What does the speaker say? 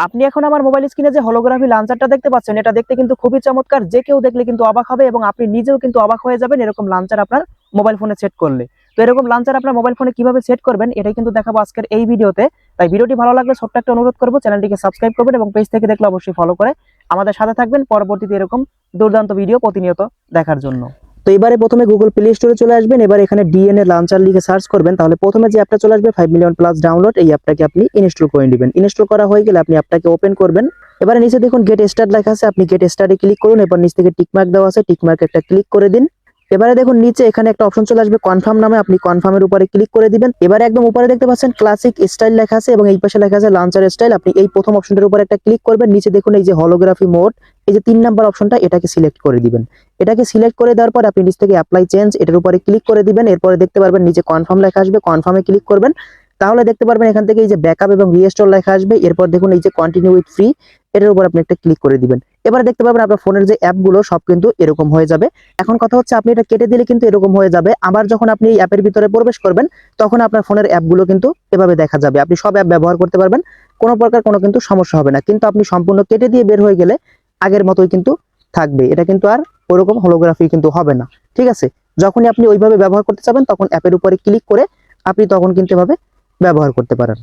আপনি এখন আমার মোবাইল স্ক্রিনে যে হলোগ্রাফি লাঞ্চারটা দেখতে পাচ্ছেন, এটা দেখতে কিন্তু খুবই চমৎকার। যে কেউ দেখলে কিন্তু অবাক হবে এবং আপনি নিজেও কিন্তু অবাক হয়ে যাবেন এরকম লাঞ্চার আপনার মোবাইল ফোনে সেট করলে। তো এরকম লাঞ্চার আপনার মোবাইল ফোনে কিভাবে সেট করবেন এটাই কিন্তু দেখাবো আজকের এই ভিডিওতে। তাই ভিডিওটি ভালো লাগলে ছোট্ট একটা অনুরোধ করবো, চ্যানেলটিকে সাবস্ক্রাইব করবেন এবং পেজ থেকে দেখলে অবশ্যই ফলো করে আমাদের সাথে থাকবেন পরবর্তীতে এরকম দুর্দান্ত ভিডিও প্রতিনিয়ত দেখার জন্য। তো এবারে প্রথমে গুগল প্লে স্টোরে চলে আসবেন। এবার এখানে ডিএনএ লাঞ্চার লিখে সার্চ করবেন। তাহলে প্রথমে যে অ্যাপটা চলে আসবে 5 মিলিয়ন প্লাস ডাউনলোড, এই অ্যাপটাকে আপনি ইনস্টল করে নেবেন। ইনস্টল করা হয়ে গেলে আপনি অ্যাপটাকে ওপেন করবেন। এবারে নিচে দেখুন গেট স্টার্ট লেখা আছে, আপনি গেট স্টার্টে ক্লিক করুন। এবার নিচ থেকে টিকমার্ক দেওয়া আছে, টিকমার্ক একটা ক্লিক করে দিন। এবারে দেখুন নিচে এখানে একটা অপশন চলে আসবে কনফার্ম নামে, আপনি কনফার্মের উপরে ক্লিক করে দিবেন। এবারে একদম উপরে দেখতে পাচ্ছেন ক্লাসিক স্টাইল লেখা আছে এবং এই পাশে লেখা আছে লাঞ্চার স্টাইল, আপনি এই প্রথম অপশনটার উপরে একটা ক্লিক করবেন। নিচে দেখুন এই যে হলোগ্রাফি মোড, এই যে 3 নাম্বার অপশনটা, এটাকে সিলেক্ট করে দিবেন। এটাকে সিলেক্ট করে দেওয়ার পর আপনি নিচ থেকে অ্যাপ্লাই চেঞ্জ এটার উপরে ক্লিক করে দিবেন। এরপরে দেখতে পারবেন নিচে কনফার্ম লেখা আসবে, কনফার্মে ক্লিক করবেন। তাহলে দেখতে পারবেন এখান থেকে এই যে ব্যাকআপ এবং রিস্টোর লেখা আসবে। এরপর দেখুন এই যে কন্টিনিউ উইথ ফ্রি, এটার উপর আপনি একটা ক্লিক করে দিবেন। এবারে দেখতে পাবেন আপনার ফোনের যে অ্যাপগুলো সব কিন্তু এরকম হয়ে যাবে। এখন কথা হচ্ছে আপনি এটা কেটে দিলে কিন্তু এরকম হয়ে যাবে। আবার যখন আপনি এই অ্যাপের ভিতরে প্রবেশ করবেন তখন আপনার ফোনের অ্যাপগুলো কিন্তু এভাবে দেখা যাবে। আপনি সব অ্যাপ ব্যবহার করতে পারবেন, কোনো প্রকার কোনো কিন্তু সমস্যা হবে না। কিন্তু আপনি সম্পূর্ণ কেটে দিয়ে বের হয়ে গেলে আগের মতোই কিন্তু থাকবে, এটা কিন্তু আর ওরকম হোলোগ্রাফি কিন্তু হবে না। ঠিক আছে, যখনই আপনি ওইভাবে ব্যবহার করতে চাবেন তখন অ্যাপের উপরে ক্লিক করে আপনি তখন কিন্তু এভাবে ব্যবহার করতে পারেন।